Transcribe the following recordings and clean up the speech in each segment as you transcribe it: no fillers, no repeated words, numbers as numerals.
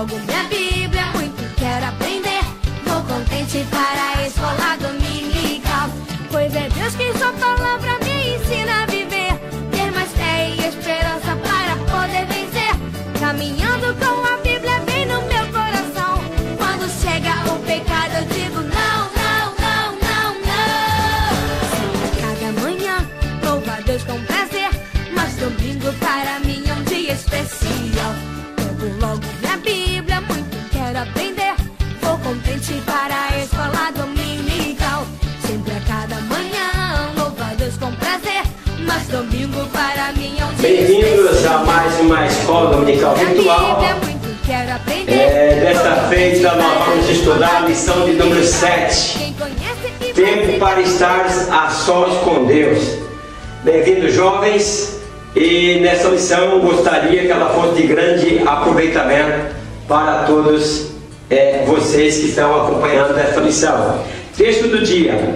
logo minha Bíblia, muito quero aprender. Vou contente para a escola dominical, pois é Deus quem sua palavra me ensina a viver, ter mais fé e esperança para poder vencer. Caminhando com a Bíblia bem no meu coração, quando chega o pecado eu digo não, não, não, não, não. Cada manhã louvo a Deus com prazer, mas domingo para mim é um dia especial. Pego logo minha Bíblia, muito quero aprender. Vou contente para a escola dominical, sempre a cada manhã louvo a Deus com prazer, mas domingo para mim é um dia especial. Bem-vindos a mais uma escola dominical virtual. Desta feita nós vamos estudar a lição de número 7. Tempo para estar a sós com Deus. Bem-vindos, jovens. E nessa lição eu gostaria que ela fosse de grande aproveitamento para todos vocês que estão acompanhando essa lição. Texto do dia.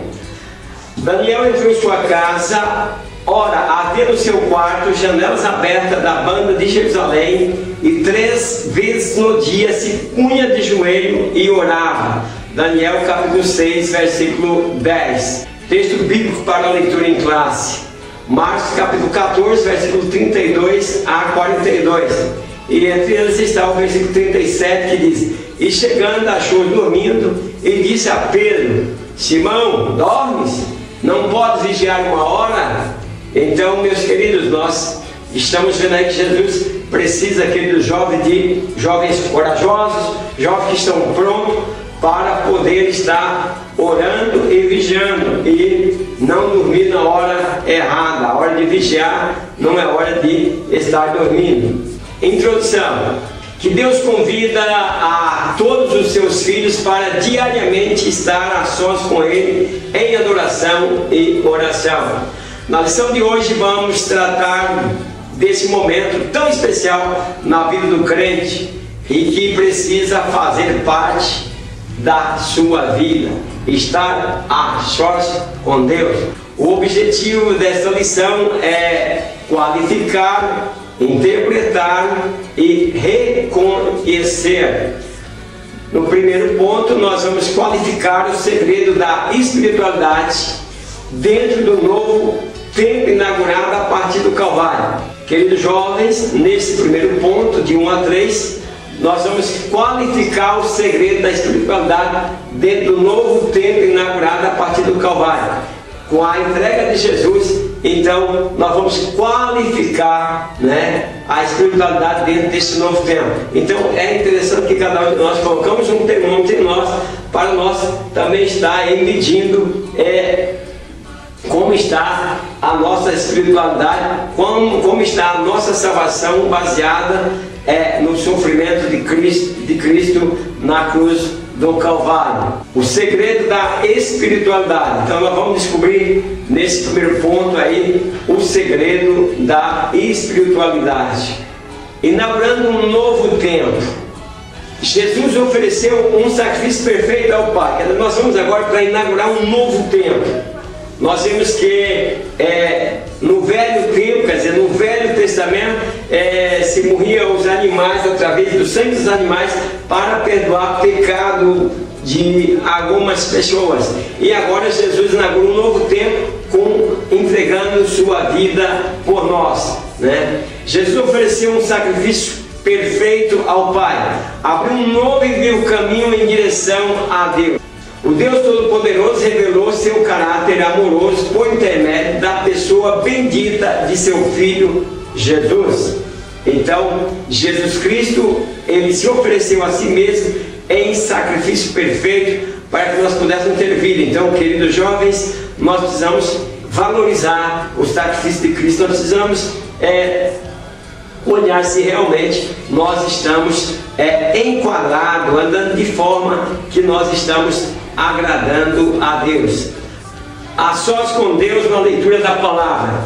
Daniel entrou em sua casa. Ora, havia no seu quarto janelas abertas da banda de Jerusalém, e 3 vezes no dia se punha de joelho e orava. Daniel capítulo 6, versículo 10. Texto bíblico para a leitura em classe. Marcos capítulo 14, versículo 32 a 42. E entre eles está o versículo 37 que diz: E chegando achou dormindo, e disse a Pedro: Simão, dormes? Não podes vigiar 1 hora? Então, meus queridos, nós estamos vendo aí que Jesus precisa, queridos jovens, de jovens corajosos, jovens que estão prontos para poder estar orando e vigiando e não dormir na hora errada. A hora de vigiar não é hora de estar dormindo. Introdução. Que Deus convida a todos os seus filhos para diariamente estar a sós com Ele em adoração e oração. Na lição de hoje vamos tratar desse momento tão especial na vida do crente e que precisa fazer parte da sua vida, estar a sós com Deus. O objetivo dessa lição é qualificar, interpretar e reconhecer. No primeiro ponto, nós vamos qualificar o segredo da espiritualidade dentro do novo tempo inaugurado a partir do Calvário. Queridos jovens, nesse primeiro ponto, de 1 a 3, nós vamos qualificar o segredo da espiritualidade dentro do novo tempo inaugurado a partir do Calvário. Com a entrega de Jesus, então nós vamos qualificar, a espiritualidade dentro desse novo tempo. Então é interessante que cada um de nós colocamos um termômetro em nós, para nós também estar medindo como está a nossa espiritualidade, como está a nossa salvação baseada no sofrimento de Cristo na cruz do Calvário. O segredo da espiritualidade. Então nós vamos descobrir nesse primeiro ponto aí o segredo da espiritualidade. Inaugurando um novo tempo. Jesus ofereceu um sacrifício perfeito ao Pai. Nós vamos agora para inaugurar um novo tempo. Nós vimos que no Velho Tempo, quer dizer, no Velho Testamento, se morriam os animais através do sangue dos animais para perdoar pecado de algumas pessoas. E agora Jesus inaugura um novo tempo entregando sua vida por nós. Jesus ofereceu um sacrifício perfeito ao Pai, abriu um novo e vivo caminho em direção a Deus. O Deus Todo-Poderoso revelou seu caráter amoroso por intermédio da pessoa bendita de seu Filho Jesus. Então, Jesus Cristo, Ele se ofereceu a si mesmo em sacrifício perfeito para que nós pudéssemos ter vida. Então, queridos jovens, nós precisamos valorizar o sacrifício de Cristo. Nós precisamos olhar se realmente nós estamos enquadrados, andando de forma que nós estamos agradando a Deus. A sós com Deus na leitura da palavra.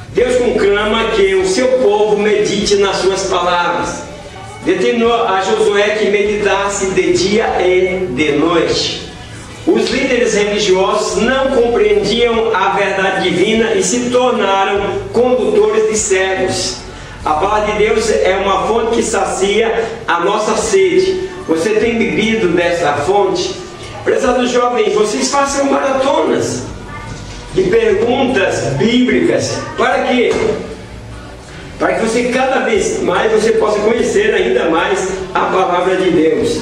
Deus conclama que o seu povo medite nas suas palavras. Determinou a Josué que meditasse de dia e de noite. Os líderes religiosos não compreendiam a verdade divina e se tornaram condutores de cegos. A palavra de Deus é uma fonte que sacia a nossa sede. Você tem bebido dessa fonte? Prezados jovens, vocês façam maratonas de perguntas bíblicas. Para quê? Para que você cada vez mais você possa conhecer ainda mais a palavra de Deus.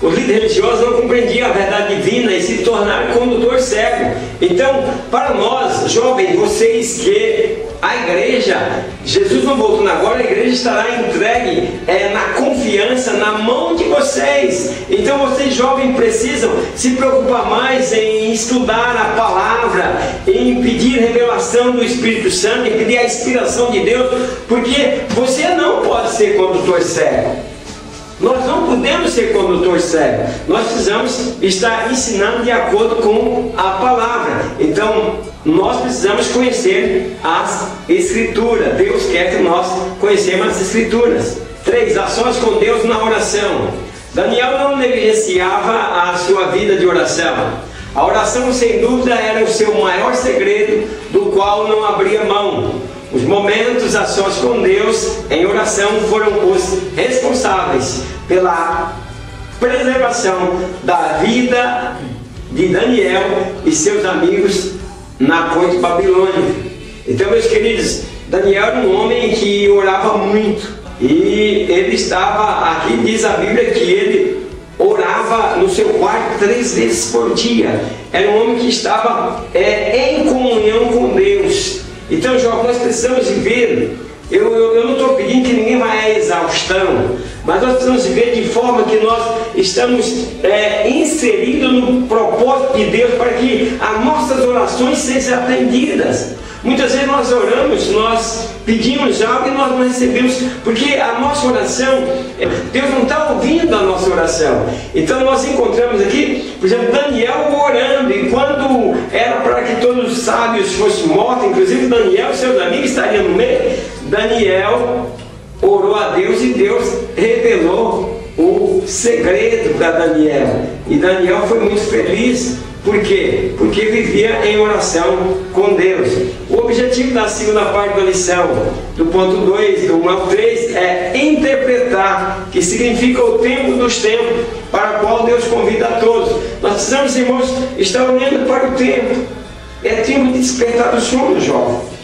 Os líderes religiosos não compreendiam a verdade divina e se tornaram condutor cego. Então, para nós, jovens, vocês que a igreja, Jesus não voltou agora, a igreja estará entregue na confiança, na mão de vocês. Então vocês jovens precisam se preocupar mais em estudar a palavra, em pedir revelação do Espírito Santo, em pedir a inspiração de Deus, porque você não pode ser condutor cego. Nós não podemos ser condutor cego. Nós precisamos estar ensinando de acordo com a palavra. Então, nós precisamos conhecer as Escrituras. Deus quer que nós conheçamos as Escrituras. 3. Ações com Deus na oração. Daniel não negligenciava a sua vida de oração. A oração, sem dúvida, era o seu maior segredo, do qual não abria mão. Os momentos a sós com Deus em oração foram os responsáveis pela preservação da vida de Daniel e seus amigos na corte babilônica. Então, meus queridos, Daniel era um homem que orava muito. E ele estava, aqui diz a Bíblia que ele orava no seu quarto 3 vezes por dia. Era um homem que estava em comunhão com Deus. Então, jovens, nós precisamos viver. Eu não estou pedindo que ninguém vá à exaustão, mas nós precisamos viver de forma que nós estamos inseridos no propósito de Deus, para que as nossas orações sejam atendidas. Muitas vezes nós oramos, nós pedimos algo e nós não recebemos, porque a nossa oração, Deus não está ouvindo a nossa oração. Então nós encontramos aqui, por exemplo, Daniel orando, e quando era para que todos os sábios fossem mortos, inclusive Daniel e seus amigos estariam no meio, Daniel orou a Deus e Deus revelou o segredo para Daniel. E Daniel foi muito feliz. Por quê? Porque vivia em oração com Deus. O objetivo da segunda parte da lição, do ponto 2, do 1 ao 3, é interpretar, que significa o tempo dos tempos, para o qual Deus convida a todos. Nós precisamos, irmãos, estar olhando para o tempo. É tempo de despertar do sono, jovem.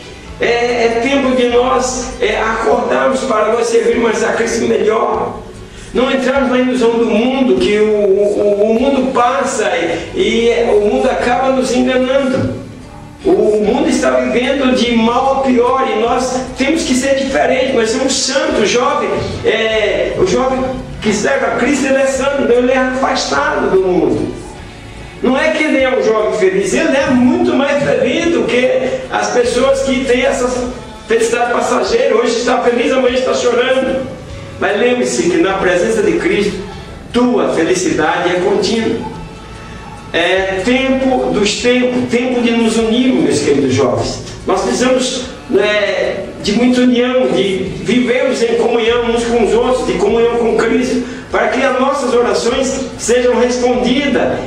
É tempo de nós acordarmos para nós servirmos a Cristo melhor. Não entrarmos na ilusão do mundo, que o mundo passa e o mundo acaba nos enganando. O mundo está vivendo de mal a pior e nós temos que ser diferentes. Nós somos santos. O jovem que serve a Cristo, ele é santo, ele é afastado do mundo. Não é que ele é um jovem feliz, ele é muito mais feliz do que as pessoas que têm essa felicidade passageira. Hoje está feliz, amanhã está chorando. Mas lembre-se que na presença de Cristo, tua felicidade é contínua. É tempo dos tempos, tempo de nos unirmos, meus queridos jovens. Nós precisamos de muita união, de vivermos em comunhão uns com os outros, de comunhão com Cristo, para que as nossas orações sejam respondidas.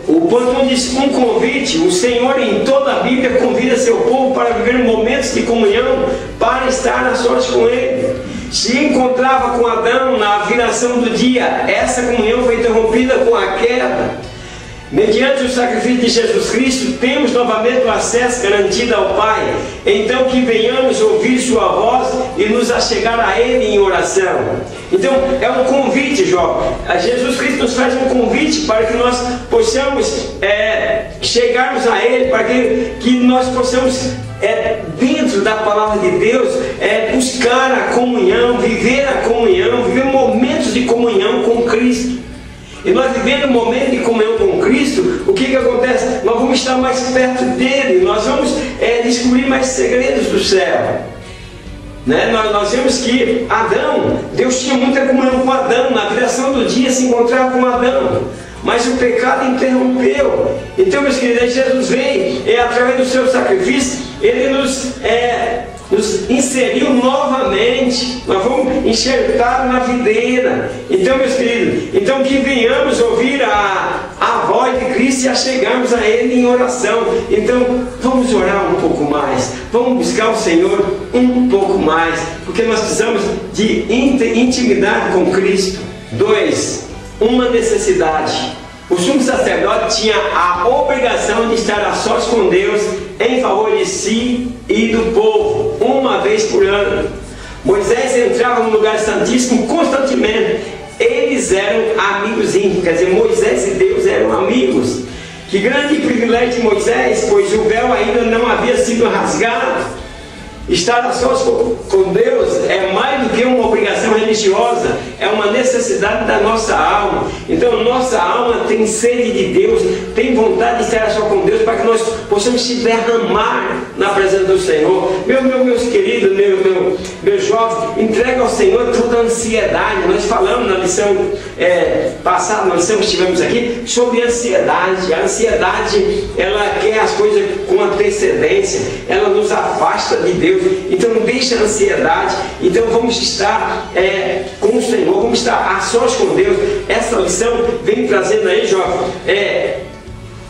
O ponto 1 diz um convite. O Senhor em toda a Bíblia convida seu povo para viver momentos de comunhão, para estar a sós com Ele. Se encontrava com Adão na viração do dia, essa comunhão foi interrompida com a queda. Mediante o sacrifício de Jesus Cristo, temos novamente o acesso garantido ao Pai. Então que venhamos ouvir sua voz e nos achegar a Ele em oração. Então é um convite, jovem. Jesus Cristo nos faz um convite para que nós possamos chegarmos a Ele, para que nós possamos, dentro da palavra de Deus, buscar a comunhão, viver momentos de comunhão com Cristo. E nós vivendo um momento de comunhão com Cristo, o que acontece? Nós vamos estar mais perto dele, nós vamos descobrir mais segredos do céu. Nós vemos que Adão, Deus tinha muita comunhão com Adão, na viração do dia se encontrava com Adão, mas o pecado interrompeu. Então, meus queridos, Jesus veio, através do seu sacrifício, ele nos nos inseriu novamente, nós vamos enxertar na videira. Então, meus queridos, então que venhamos ouvir a voz de Cristo e a chegarmos a Ele em oração. Então, vamos orar um pouco mais, vamos buscar o Senhor um pouco mais, porque nós precisamos de intimidade com Cristo. 2. Uma necessidade. O sumo sacerdote tinha a obrigação de estar a sós com Deus em favor de si e do povo, uma vez por ano. Moisés entrava no lugar santíssimo constantemente. Eles eram amigos íntimos, quer dizer, Moisés e Deus eram amigos. Que grande privilégio de Moisés, pois o véu ainda não havia sido rasgado. Estar a sós com Deus é mais do que uma obrigação religiosa, é uma necessidade da nossa alma. Então nossa alma tem sede de Deus, tem vontade de estar a sós com Deus, para que nós possamos se derramar na presença do Senhor. Meus queridos, meu jovem, entrega ao Senhor toda a ansiedade. Nós falamos na lição passada, na lição que estivemos aqui, sobre ansiedade. A ansiedade, ela quer as coisas com antecedência, ela nos afasta de Deus. Então deixa a ansiedade. Então vamos estar com o Senhor, vamos estar a sós com Deus. Essa lição vem trazendo aí, jovem,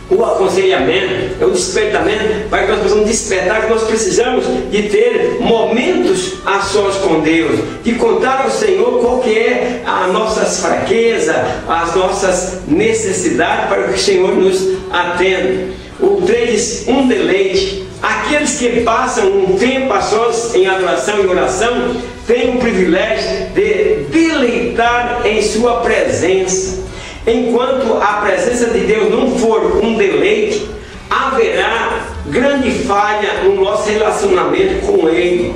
o aconselhamento, o despertamento, para que nós possamos despertar, que nós precisamos de ter momentos a sós com Deus, de contar ao Senhor qual que é as nossas fraquezas, as nossas necessidades, para que o Senhor nos atenda. O 3, um deleite. Aqueles que passam um tempo a sós em adoração e oração têm o privilégio de deleitar em sua presença. Enquanto a presença de Deus não for um deleite, haverá grande falha no nosso relacionamento com Ele.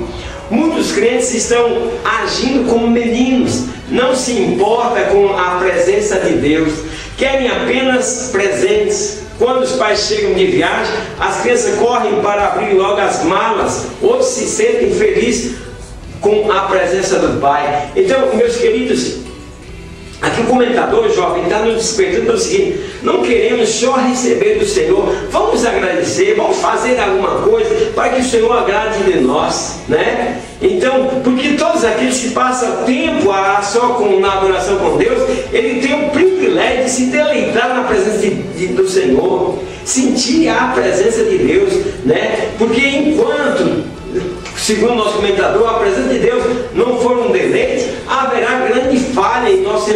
Muitos crentes estão agindo como meninos, não se importa com a presença de Deus, querem apenas presentes. Quando os pais chegam de viagem, as crianças correm para abrir logo as malas, outros se sentem felizes com a presença do pai. Então, meus queridos, aqui o comentador jovem está nos despertando para o seguinte: não queremos só receber do Senhor, vamos agradecer, vamos fazer alguma coisa para que o Senhor agrade de nós, né? Então, porque todos aqueles que passam tempo na adoração com Deus, ele tem o privilégio de se deleitar na presença do Senhor, sentir a presença de Deus, né? Porque enquanto, segundo o nosso comentador, a presença de Deus não for um deleite, haverá grande falha em nosso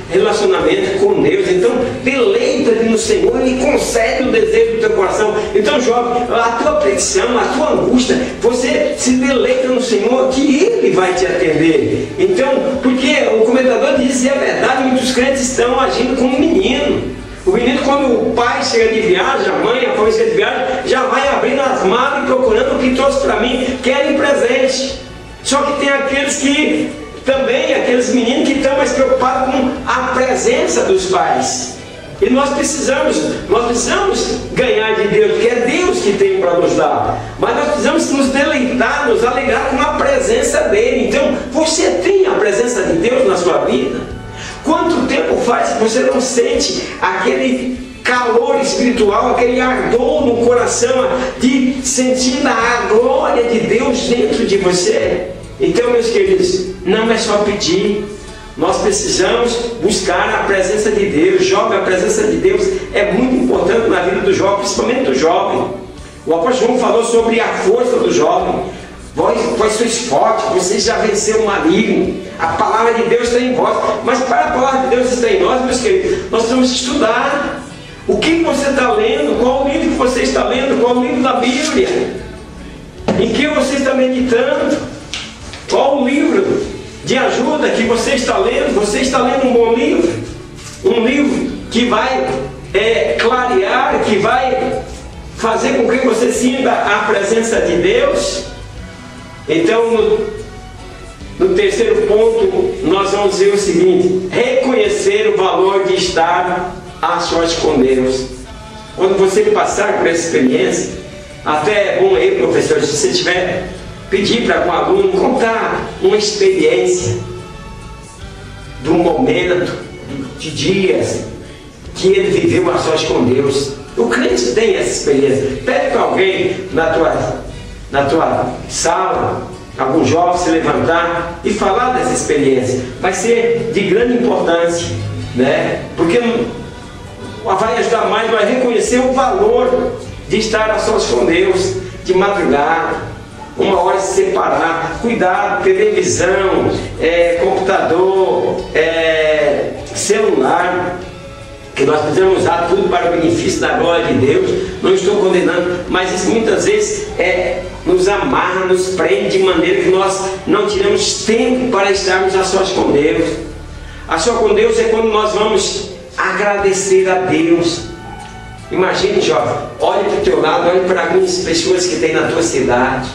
relacionamento com Deus. Então, deleita-te no Senhor, Ele concede o desejo do teu coração. Então, jovem, a tua petição, a tua angústia, você se deleita no Senhor, que Ele vai te atender. Então, porque o comentador diz, e é verdade, muitos crentes estão agindo como menino. O menino, quando o pai chega de viagem, a mãe, a família chega de viagem, já vai abrindo as malas e procurando o que trouxe para mim, querem presente. Só que tem aqueles aqueles meninos que estão mais preocupados com a presença dos pais. E nós precisamos ganhar de Deus, porque é Deus que tem para nos dar. Mas nós precisamos nos deleitar, nos alegrar com a presença dEle. Então, você tem a presença de Deus na sua vida? Quanto tempo faz que você não sente aquele calor espiritual, aquele ardor no coração de sentir a glória de Deus dentro de você? Então, meus queridos, não é só pedir, nós precisamos buscar a presença de Deus. Jovem, a presença de Deus é muito importante na vida do jovem, principalmente do jovem. O apóstolo João falou sobre a força do jovem. Vós sois fortes, vocês já venceram o maligno. A palavra de Deus está em vós. Mas para a palavra de Deus estar em nós, meus queridos, nós precisamos estudar. O que você está lendo? Qual o livro que você está lendo? Qual o livro da Bíblia? Em que você está meditando? Qual o livro de ajuda que você está lendo? Você está lendo um bom livro? Um livro que vai clarear, que vai fazer com que você sinta a presença de Deus? Então, no terceiro ponto, nós vamos dizer o seguinte: reconhecer o valor de estar a sós com Deus. Quando você passar por essa experiência, até é bom aí, professor, se você tiver, pedir para algum aluno contar uma experiência de um momento, de dias, que ele viveu a sós com Deus. O crente tem essa experiência. Pede para alguém na tua sala, algum jovem se levantar e falar dessa experiência. Vai ser de grande importância, né? Porque vai ajudar mais, vai reconhecer o valor de estar a sós com Deus, de madrugada, uma hora se separar, cuidado, televisão, computador, celular, que nós precisamos usar tudo para o benefício da glória de Deus. Não estou condenando, mas isso muitas vezes nos amarra, nos prende de maneira que nós não tiramos tempo para estarmos a sós com Deus. A sós com Deus é quando nós vamos agradecer a Deus. Imagine, jovem, olhe para o teu lado, olhe para algumas pessoas que tem na tua cidade,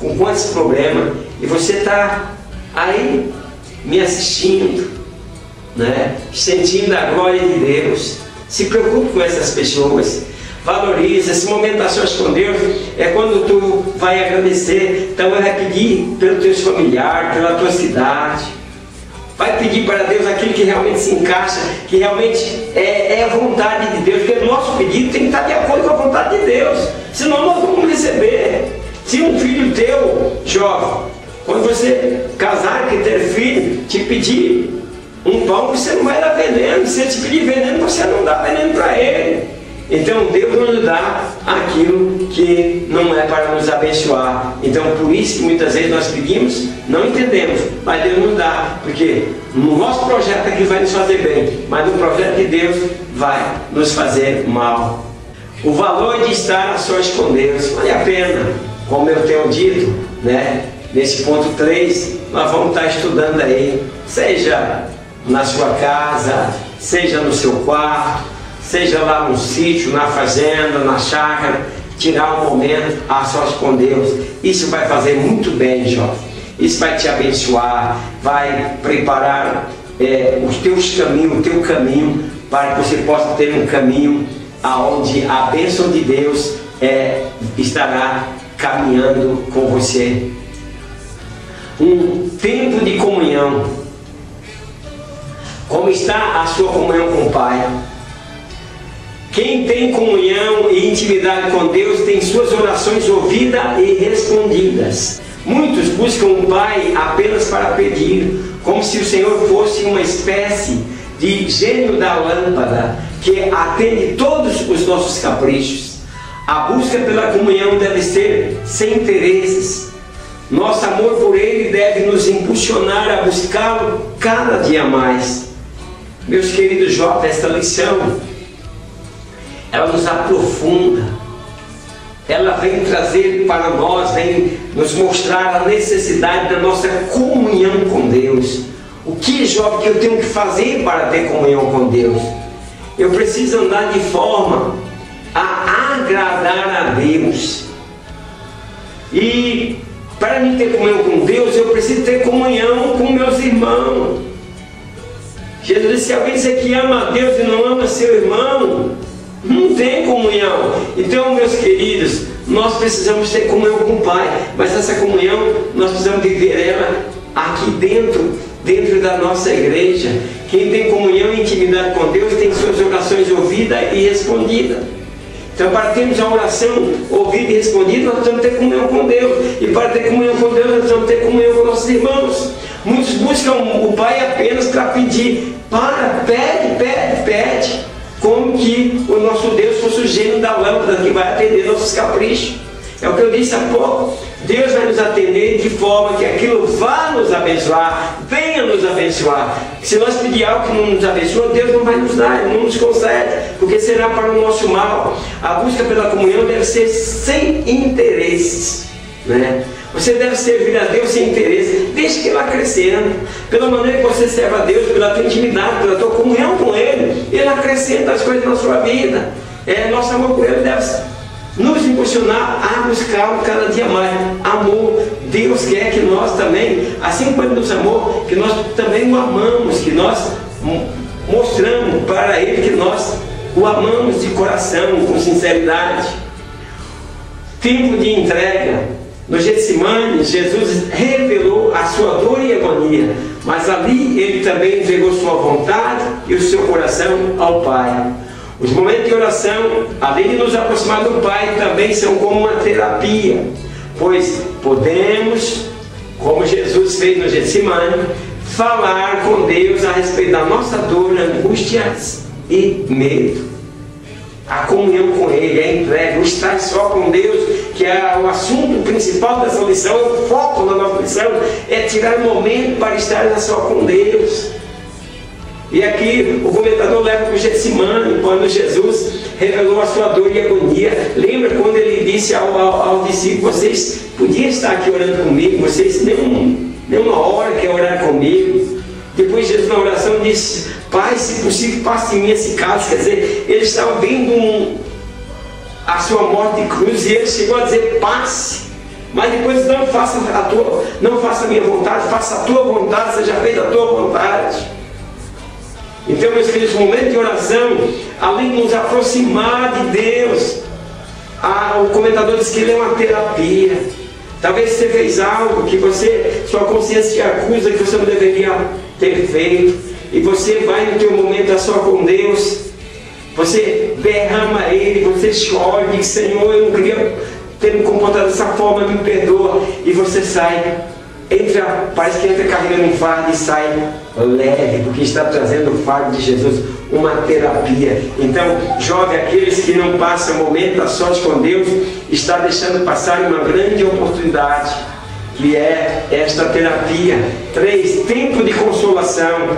com quantos problemas, e você está aí me assistindo, né? Sentindo a glória de Deus. Se preocupe com essas pessoas, valoriza esse momento a sós com Deus. É quando tu vai agradecer. Então vai pedir pelos teus familiares, pela tua cidade, vai pedir para Deus aquilo que realmente se encaixa, que realmente é a vontade de Deus, porque o nosso pedido tem que estar de acordo com a vontade de Deus, senão nós vamos receber. Se um filho teu, jovem, quando você casar e ter filho, te pedir um pão, você não vai dar veneno. Se ele te pedir veneno, você não dá veneno para ele. Então Deus não nos dá aquilo que não é para nos abençoar. Então por isso que muitas vezes nós pedimos, não entendemos, mas Deus nos dá, porque no nosso projeto aqui vai nos fazer bem, mas no projeto de Deus vai nos fazer mal. O valor de estar a sós com Deus vale a pena, como eu tenho dito, né? Nesse ponto 3, nós vamos estar estudando aí, seja na sua casa, seja no seu quarto, seja lá no sítio, na fazenda, na chácara, tirar um momento a sós com Deus. Isso vai fazer muito bem, jovem. Isso vai te abençoar, vai preparar os teus caminhos, o teu caminho, para que você possa ter um caminho aonde a bênção de Deus estará caminhando com você. Um tempo de comunhão. Como está a sua comunhão com o Pai? Quem tem comunhão e intimidade com Deus tem suas orações ouvidas e respondidas. Muitos buscam o Pai apenas para pedir, como se o Senhor fosse uma espécie de gênio da lâmpada que atende todos os nossos caprichos. A busca pela comunhão deve ser sem interesses. Nosso amor por Ele deve nos impulsionar a buscá-lo cada dia mais. Meus queridos jovens, esta lição, ela nos aprofunda, ela vem trazer para nós, vem nos mostrar a necessidade da nossa comunhão com Deus. O que, jovem, que eu tenho que fazer para ter comunhão com Deus? Eu preciso andar de forma a agradar a Deus. E para mim ter comunhão com Deus, eu preciso ter comunhão com meus irmãos. Jesus disse: se alguém dizer que ama a Deus e não ama seu irmão, não tem comunhão. Então, meus queridos, nós precisamos ter comunhão com o Pai, mas essa comunhão nós precisamos viver ela aqui dentro da nossa igreja. Quem tem comunhão e intimidade com Deus tem suas orações ouvidas e respondidas. Então, para termos a oração ouvida e respondida, nós precisamos ter comunhão com Deus. E para ter comunhão com Deus, nós precisamos ter comunhão com nossos irmãos. Muitos buscam o Pai apenas para pedir. Pede. Como que o nosso Deus fosse o gênio da lâmpada que vai atender nossos caprichos. É o que eu disse há pouco. Deus vai nos atender de forma que aquilo vá nos abençoar, venha nos abençoar. Se nós pedir algo que não nos abençoa, Deus não vai nos dar, Ele não nos concede, porque será para o nosso mal. A busca pela comunhão deve ser sem interesses, né? Você deve servir a Deus sem interesse, deixe que Ele vá crescendo. Pela maneira que você serve a Deus, pela tua intimidade, pela tua comunhão com Ele, Ele acrescenta as coisas na sua vida. Nosso amor por Ele deve nos impulsionar a buscar cada dia mais. Amor, Deus quer que nós também, assim como Ele nos amou, que nós também o amamos, que nós mostramos para Ele que nós o amamos de coração, com sinceridade. Tempo de entrega. No Getsemane, Jesus revelou a sua dor e agonia, mas ali Ele também entregou sua vontade e o seu coração ao Pai. Os momentos de oração, além de nos aproximar do Pai, também são como uma terapia pois podemos, como Jesus fez no Getsemane, falar com Deus a respeito da nossa dor, angústias e medo. A comunhão com Ele, a entrega, o estar só com Deus, que é o assunto principal dessa lição, o foco da nossa lição, é tirar um momento para estar só com Deus. E aqui o comentador leva para o Getsemane, quando Jesus revelou a sua dor e agonia. Lembra quando ele disse ao discípulo: vocês podiam estar aqui orando comigo, vocês nem uma hora quer orar comigo. Depois Jesus na oração disse: Pai, se possível, passe em mim esse cálice. Quer dizer, eles estavam vendo a sua morte de cruz, e ele chegou a dizer: passe, mas depois não faça a minha vontade, faça a tua vontade, seja feita a tua vontade. Então, meus queridos, momento de oração, além de nos aproximar de Deus, o comentador diz que ele é uma terapia. Talvez você fez algo que sua consciência te acusa que você não deveria ter feito, e você vai no teu momento a só com Deus, você derrama a Ele, você chora e diz: Senhor, eu não queria ter me comportado dessa forma, me perdoa, e você sai, parece que entra carregando um fardo e sai leve, porque está trazendo o fardo de Jesus, uma terapia. Então, jovem, aqueles que não passam o momento a sós com Deus, está deixando passar uma grande oportunidade, que é esta terapia. 3, tempo de consolação.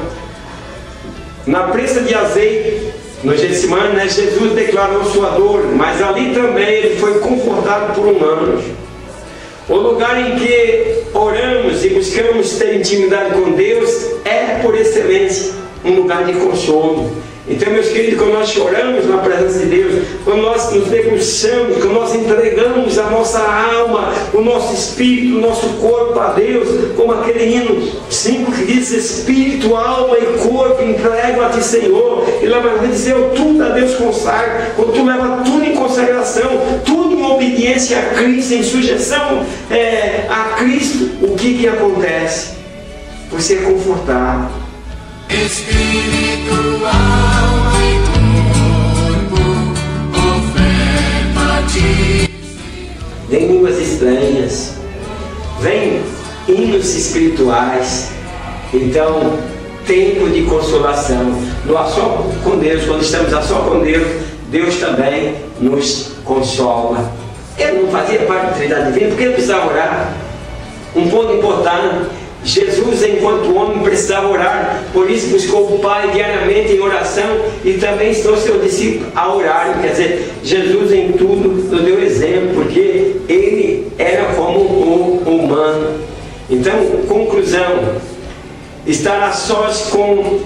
Na presa de azeite, no Getsemane, Jesus declarou sua dor, mas ali também ele foi confortado por um anjo. O lugar em que oramos e buscamos ter intimidade com Deus é, por excelência, um lugar de consolo. Então, meus queridos, quando nós choramos na presença de Deus, quando nós nos debruçamos, quando nós entregamos a nossa alma, o nosso espírito, o nosso corpo a Deus, como aquele hino 5 que diz: espírito, alma e corpo entrego a ti, Senhor. E lá vai dizer: eu tudo a Deus consagro. Quando tu leva tudo em consagração, tudo em obediência a Cristo, em sujeição a Cristo, o que acontece? Você é confortado. Espírito, alma e corpo, oferta-te. Vem línguas estranhas, vem hinos espirituais. Então, tempo de consolação. No a só com Deus, quando estamos a só com Deus, Deus também nos consola. Ele não fazia parte da Trindade Divina, porque ele precisava orar. Um ponto importante: Jesus, enquanto homem, precisava orar, por isso buscou o Pai diariamente em oração, e também ensinou seus discípulos a orar. Quer dizer, Jesus em tudo nos deu exemplo, porque ele era como um humano. Então, conclusão: estar a sós com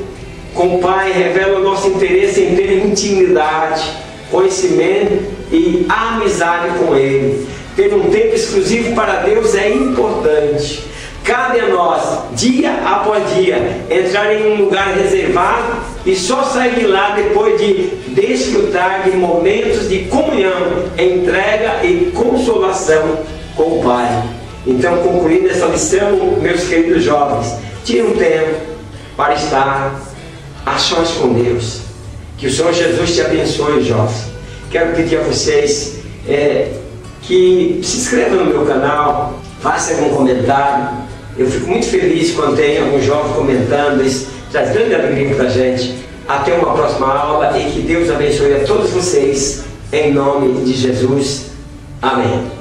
o Pai revela o nosso interesse em ter intimidade, conhecimento e amizade com Ele. Ter um tempo exclusivo para Deus é importante. Cabe a nós, dia após dia, entrar em um lugar reservado e só sair de lá depois de desfrutar de momentos de comunhão, entrega e consolação com o Pai. Então, concluindo essa lição, meus queridos jovens, tire um tempo para estar a sós com Deus. Que o Senhor Jesus te abençoe, jovens. Quero pedir a vocês que se inscrevam no meu canal, façam algum comentário. Eu fico muito feliz quando tem algum jovem comentando, isso traz grande alegria para a gente. Até uma próxima aula e que Deus abençoe a todos vocês, em nome de Jesus. Amém.